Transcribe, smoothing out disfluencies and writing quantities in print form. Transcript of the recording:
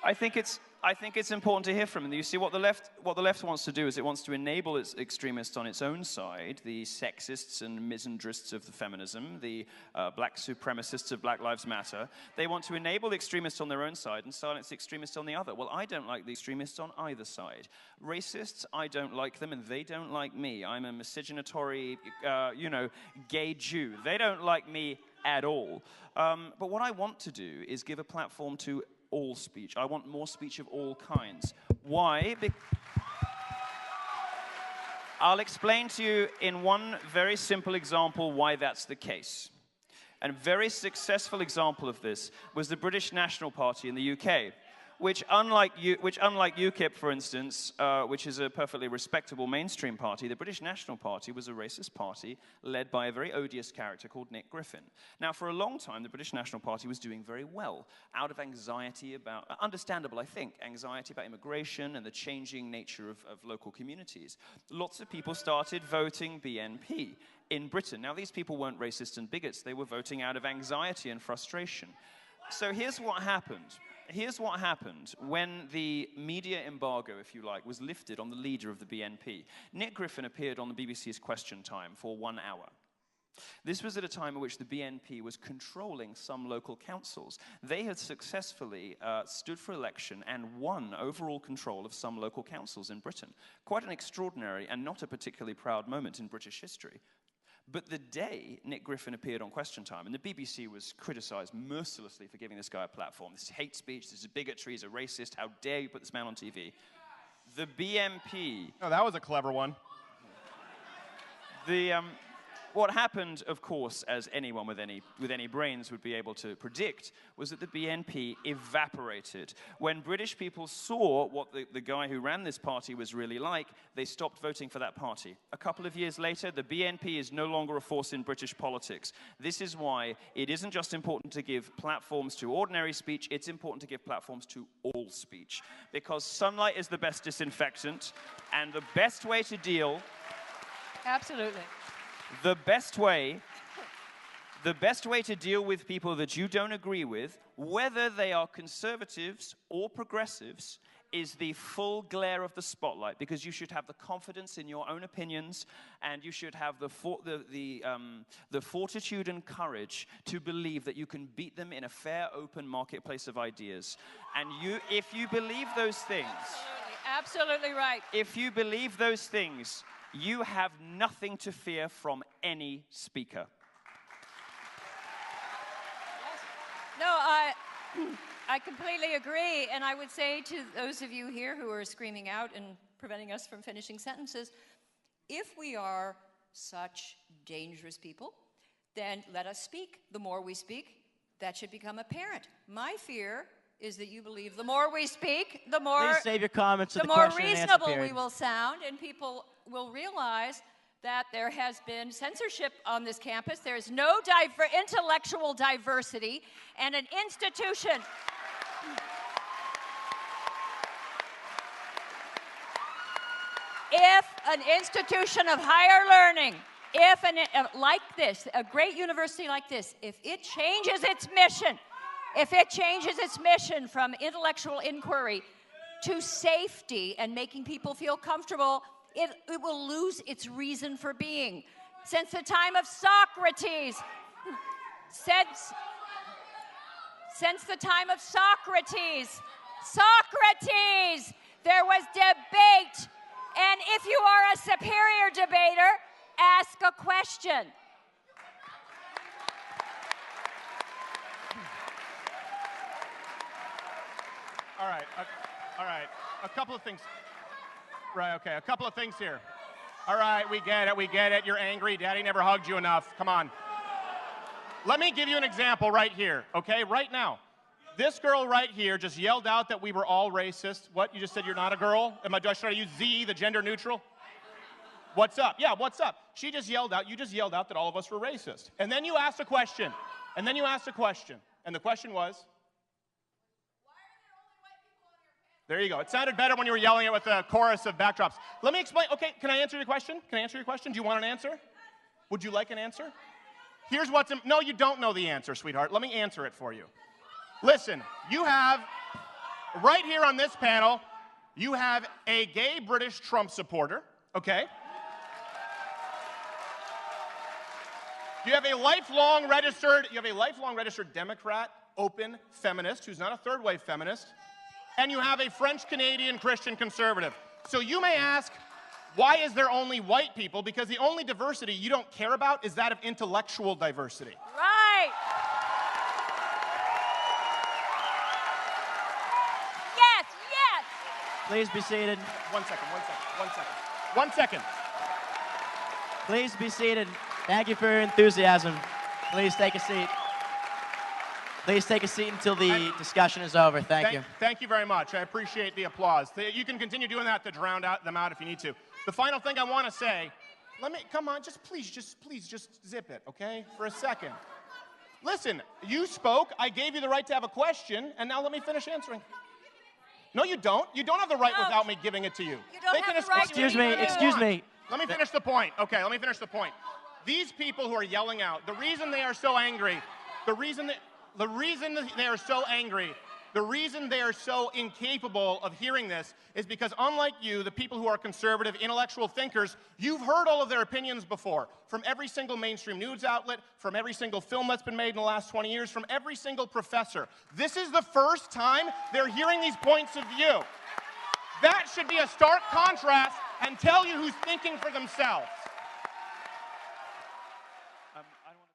I think it's important to hear from them. You see, what the left wants to do is it wants to enable its extremists on its own side, the sexists and misandrists of the feminism, the black supremacists of Black Lives Matter. They want to enable the extremists on their own side and silence the extremists on the other. Well, I don't like the extremists on either side. Racists, I don't like them, and they don't like me. I'm a miscegenatory, gay Jew. They don't like me at all. But what I want to do is give a platform to all speech. I want more speech of all kinds. Why? I'll explain to you in one very simple example why that's the case. And a very successful example of this was the British National Party in the UK, which unlike UKIP, for instance, which is a perfectly respectable mainstream party, the British National Party was a racist party led by a very odious character called Nick Griffin. Now, for a long time, the British National Party was doing very well, out of anxiety about, understandable, I think, anxiety about immigration and the changing nature of local communities. Lots of people started voting BNP in Britain. Now, these people weren't racist and bigots. They were voting out of anxiety and frustration. So here's what happened. Here's what happened when the media embargo, if you like, was lifted on the leader of the BNP. Nick Griffin appeared on the BBC's Question Time for 1 hour. This was at a time in which the BNP was controlling some local councils. They had successfully stood for election and won overall control of some local councils in Britain. Quite an extraordinary and not a particularly proud moment in British history. But the day Nick Griffin appeared on Question Time, and the BBC was criticized mercilessly for giving this guy a platform. This is hate speech, this is bigotry, he's a racist, how dare you put this man on TV? The BNP... Oh, that was a clever one. What happened, of course, as anyone with any brains would be able to predict, was that the BNP evaporated. When British people saw what the guy who ran this party was really like, they stopped voting for that party. A couple of years later, the BNP is no longer a force in British politics. This is why it isn't just important to give platforms to ordinary speech, it's important to give platforms to all speech. Because sunlight is the best disinfectant, and the best way to deal... Absolutely. The best way to deal with people that you don't agree with, whether they are conservatives or progressives, is the full glare of the spotlight, because you should have the confidence in your own opinions, and you should have the fortitude and courage to believe that you can beat them in a fair, open marketplace of ideas. And if you believe those things... Absolutely right. If you believe those things... you have nothing to fear from any speaker. No, I completely agree, and I would say to those of you here who are screaming out and preventing us from finishing sentences, if we are such dangerous people, then let us speak. The more we speak, that should become apparent. My fear is that you believe the more we speak, the more... Please save your comments to the more question and answer reasonable period. we will sound, and people will realize that there has been censorship on this campus. There is no intellectual diversity, and an institution... If an institution of higher learning, like this, a great university like this, if it changes its mission from intellectual inquiry to safety and making people feel comfortable, it will lose its reason for being. Since the time of Socrates, there was debate. And if you are a superior debater, ask a question. All right. A couple of things. Right, okay, a couple of things here. All right, we get it. You're angry. Daddy never hugged you enough. Come on. Let me give you an example right here, okay? Right now. This girl right here just yelled out that we were all racist. What? You just said you're not a girl? Should I use Z, the gender neutral? What's up? Yeah, what's up? You just yelled out that all of us were racist. And then you asked a question. And the question was? There you go. It sounded better when you were yelling it with a chorus of backdrops. Let me explain. Okay, can I answer your question? Do you want an answer? Would you like an answer? Here's what's... No, you don't know the answer, sweetheart. Let me answer it for you. Listen, you have right here on this panel, you have a gay British Trump supporter, okay? You have a lifelong registered Democrat, open feminist, who's not a third-wave feminist, and you have a French-Canadian Christian conservative. So you may ask, why is there only white people? Because the only diversity you don't care about is that of intellectual diversity. Right. Yes, yes. Please be seated. One second. Please be seated. Thank you for your enthusiasm. Please take a seat. Please take a seat until the discussion is over. Thank you. Thank you very much. I appreciate the applause. You can continue doing that to drown them out if you need to. The final thing I want to say, come on, please just zip it, okay, for a second. Listen, you spoke, I gave you the right to have a question, and now let me finish answering. No, you don't. You don't have the right without me giving it to you. You don't have the right. Excuse me. Let me finish the point. Okay, let me finish the point. These people who are yelling out, the reason they are so angry, the reason they are so incapable of hearing this is because, unlike you, the people who are conservative, intellectual thinkers, you've heard all of their opinions before, from every single mainstream news outlet, from every single film that's been made in the last 20 years, from every single professor. This is the first time they're hearing these points of view. That should be a stark contrast and tell you who's thinking for themselves.